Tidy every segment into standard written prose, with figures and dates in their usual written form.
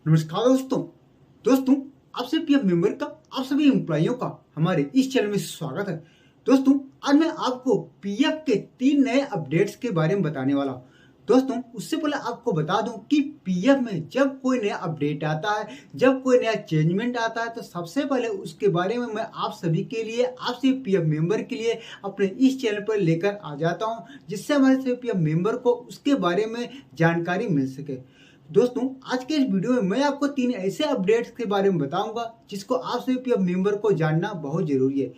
नमस्कार दोस्तों आपसे पीएफ मेंबर का आप सभी एम्प्लॉइयों का हमारे इस चैनल में स्वागत है। दोस्तों आज मैं आपको पीएफ के 3 नए अपडेट्स के बारे में बताने वाला हूँ। दोस्तों उससे पहले आपको बता दूं कि पीएफ में जब कोई नया अपडेट आता है, जब कोई नया चेंजमेंट आता है, तो सबसे पहले उसके बारे में मैं आप सभी के लिए, आपसे पीएफ मेंबर के लिए अपने इस चैनल पर लेकर आ जाता हूं, जिससे हमारे सभी पीएफ मेंबर को उसके बारे में जानकारी मिल सके। दोस्तों आज के इस वीडियो में मैं आपको 3 ऐसे अपडेट्स के बारे में बताऊंगा जिसको आप सभी पीएफ मेंबर को जानना बहुत जरूरी है।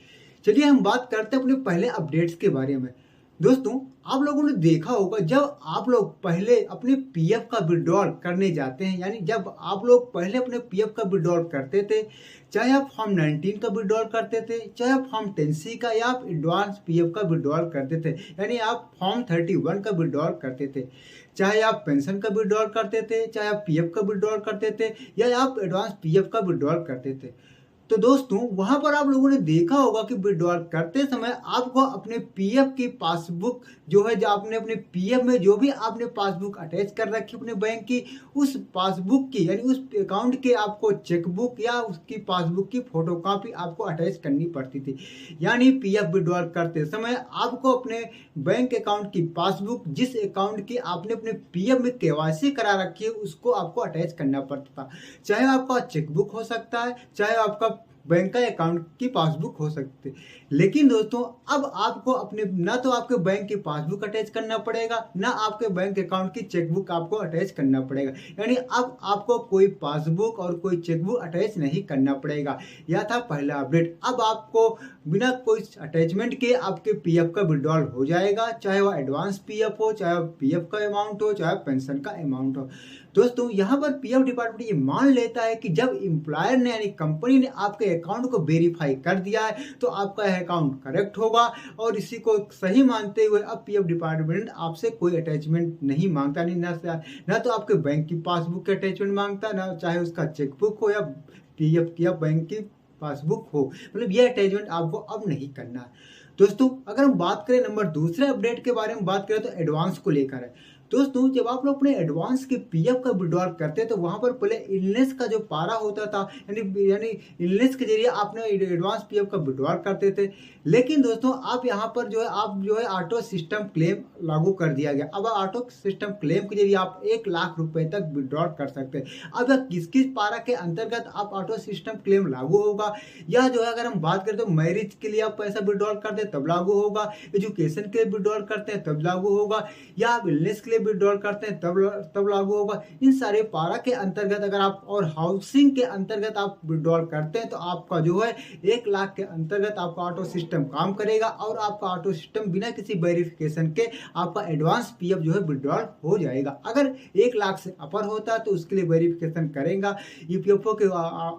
चलिए हम बात करते हैं अपने पहले अपडेट्स के बारे में। दोस्तों आप लोगों ने देखा होगा, जब आप लोग पहले अपने पीएफ का विड्रॉल करने जाते हैं, यानी जब आप लोग पहले अपने पीएफ का विड्रॉल करते थे, चाहे आप फॉर्म 19 का विड्रॉल करते थे, चाहे आप फॉर्म 10C का या आप एडवांस पीएफ का विड्रॉल करते थे, यानी आप फॉर्म 31 का विड्रॉल करते थे, चाहे आप पेंशन का विड्रॉल करते थे, चाहे आप पीएफ का विड्रॉल करते थे या आप एडवांस पीएफ का विड्रॉल करते थे, तो दोस्तों वहां पर आप लोगों ने देखा होगा कि विड्रॉल करते समय आपको अपने पीएफ की पासबुक जो है, जो आपने अपने पीएफ में जो भी आपने पासबुक अटैच कर रखी अपने बैंक की, उस पासबुक की यानी उस अकाउंट के आपको चेकबुक या उसकी पासबुक की फोटोकॉपी आपको अटैच करनी पड़ती थी। यानी पीएफ विड्रॉल करते समय आपको अपने बैंक अकाउंट की पासबुक, जिस अकाउंट की आपने अपने पीएफ में केवाईसी करा रखी है, उसको आपको अटैच करना पड़ता था। चाहे आपका चेकबुक हो सकता है, चाहे आपका बैंक का अकाउंट की पासबुक हो सकती है। लेकिन दोस्तों अब आपको अपने ना तो आपके बैंक की पासबुक अटैच करना पड़ेगा, ना आपके बैंक अकाउंट की चेकबुक आपको अटैच करना पड़ेगा। यानी अब आपको कोई पासबुक और कोई चेकबुक अटैच नहीं करना पड़ेगा। यह था पहला अपडेट। अब आपको बिना कोई अटैचमेंट के आपके पीएफ का विड्रॉल हो जाएगा, चाहे वह एडवांस पीएफ हो, चाहे पीएफ का अमाउंट हो, चाहे पेंशन का अमाउंट हो। दोस्तों यहाँ पर पीएफ डिपार्टमेंट ये मान लेता है कि जब एम्प्लॉयर ने यानी कंपनी ने आपके अकाउंट को वेरीफाई कर दिया है तो आपका अकाउंट करेक्ट होगा, और इसी को सही मानते हुए अब पीएफ डिपार्टमेंट आपसे कोई अटैचमेंट नहीं मांगता, नहीं ना तो आपके बैंक की पासबुक के अटैचमेंट मांगता, ना चाहे उसका चेकबुक हो या पीएफ या बैंक की पासबुक हो, मतलब ये अटैचमेंट आपको अब नहीं करना है। दोस्तों अगर हम बात करें नंबर दूसरे अपडेट के बारे में बात करें तो एडवांस को लेकर है। दोस्तों जब आप लोग अपने एडवांस के पीएफ का विड्रॉल करते हैं तो वहां पर पहले इलनेस का जो पारा होता था, यानी इलनेस के जरिए आपने एडवांस पीएफ का विड्रॉल करते थे। लेकिन दोस्तों आप यहाँ पर जो है ऑटो सिस्टम क्लेम लागू कर दिया गया। अब ऑटो सिस्टम क्लेम के जरिए आप 1 लाख रुपए तक विड्रॉल कर सकते हैं। अब किस किस पारा के अंतर्गत आप ऑटो सिस्टम क्लेम लागू होगा, या जो है अगर हम बात करें तो मैरिज के लिए आप पैसा विड्रॉल करते हैं तब लागू होगा, एजुकेशन के लिए विड्रॉल करते हैं तब लागू होगा, या आप इलनेस के लिए विड्रॉल करते हैं तब लागू होगा। इन सारे पारा के अंतर्गत अगर आप और हाउसिंग के अंतर्गत आप विड्रॉल करते हैं तो आपका जो है 1 लाख के अंतर्गत आपका ऑटो सिस्टम काम करेगा, और आपका ऑटो सिस्टम बिना किसी वेरिफिकेशन के आपका एडवांस पीएफ जो है विड्रॉल हो जाएगा। अगर 1 लाख से अपर होता है तो उसके लिए वेरिफिकेशन करेगा ईपीएफओ के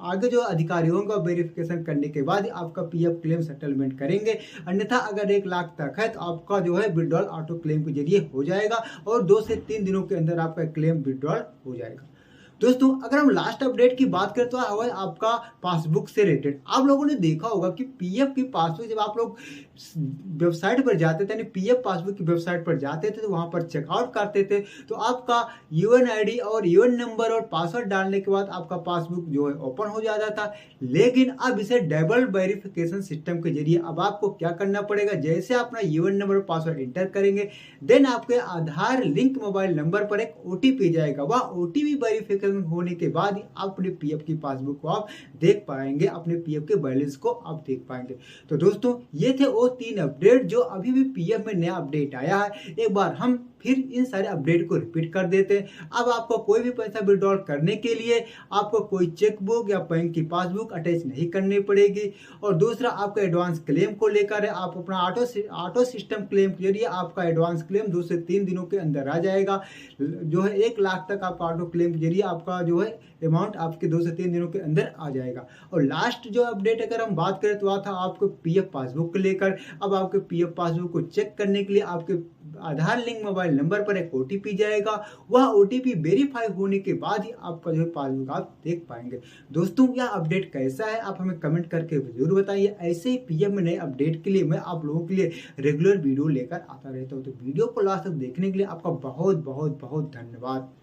आगे जो अधिकारी होंगे, वेरिफिकेशन करने के बाद आपका पीएफ क्लेम सेटलमेंट करेंगे। अन्यथा अगर 1 लाख तक है तो आपका जो है विड्रॉल ऑटो क्लेम के जरिए हो जाएगा, और 2 से 3 दिनों के अंदर आपका क्लेम विड्रॉल हो जाएगा। दोस्तों अगर हम लास्ट अपडेट की बात करें तो है आपका पासबुक से रिलेटेड। आप लोगों ने देखा होगा कि पीएफ की पासबुक जब आप लोग वेबसाइट पर जाते थे, यानी पीएफ पासबुक की वेबसाइट पर जाते थे, तो वहां पर चेकआउट करते थे तो आपका यूएन आईडी और यूएन नंबर और पासवर्ड डालने के बाद आपका पासबुक जो है ओपन हो जाता था। लेकिन अब इसे डबल वेरिफिकेशन सिस्टम के जरिए अब आपको क्या करना पड़ेगा, जैसे अपना यूएन नंबर और पासवर्ड एंटर करेंगे, देन आपके आधार लिंक मोबाइल नंबर पर एक ओटीपी जाएगा। वह ओटीपी वेरिफिकेशन होने के बाद आप अपने पीएफ की पासबुक को आप देख पाएंगे, अपने पीएफ के बैलेंस को आप देख पाएंगे। तो दोस्तों ये थे वो 3 अपडेट जो अभी भी पीएफ में नया अपडेट आया है। एक बार हम फिर इन सारे अपडेट को रिपीट कर देते हैं। अब आपको कोई भी पैसा विड्रॉल करने के लिए आपको कोई चेकबुक या बैंक की पासबुक अटैच नहीं करनी पड़ेगी, और दूसरा आपका एडवांस क्लेम को लेकर आप अपना ऑटो सिस्टम क्लेम के जरिए आपका एडवांस क्लेम 2 से 3 दिनों के अंदर आ जाएगा। जो है 1 लाख तक आपका ऑटो क्लेम के जरिए आपका जो है अमाउंट आपके 2 से 3 दिनों के अंदर आ जाएगा। और लास्ट जो अपडेट अगर हम बात करें तो था आपको पीएफ पासबुक को लेकर। अब आपके पीएफ पासबुक को चेक करने के लिए आपके आधार लिंक मोबाइल नंबर पर एक ओटीपी जाएगा। वह ओटीपी वेरीफाई होने के बाद ही आपका जो है पासबुक आप देख पाएंगे। दोस्तों यह अपडेट कैसा है आप हमें कमेंट करके जरूर बताइए। ऐसे ही पीएफ में नए अपडेट के लिए मैं आप लोगों के लिए रेगुलर वीडियो लेकर आता रहता हूँ। तो वीडियो को लास्ट तक देखने के लिए आपका बहुत बहुत बहुत धन्यवाद।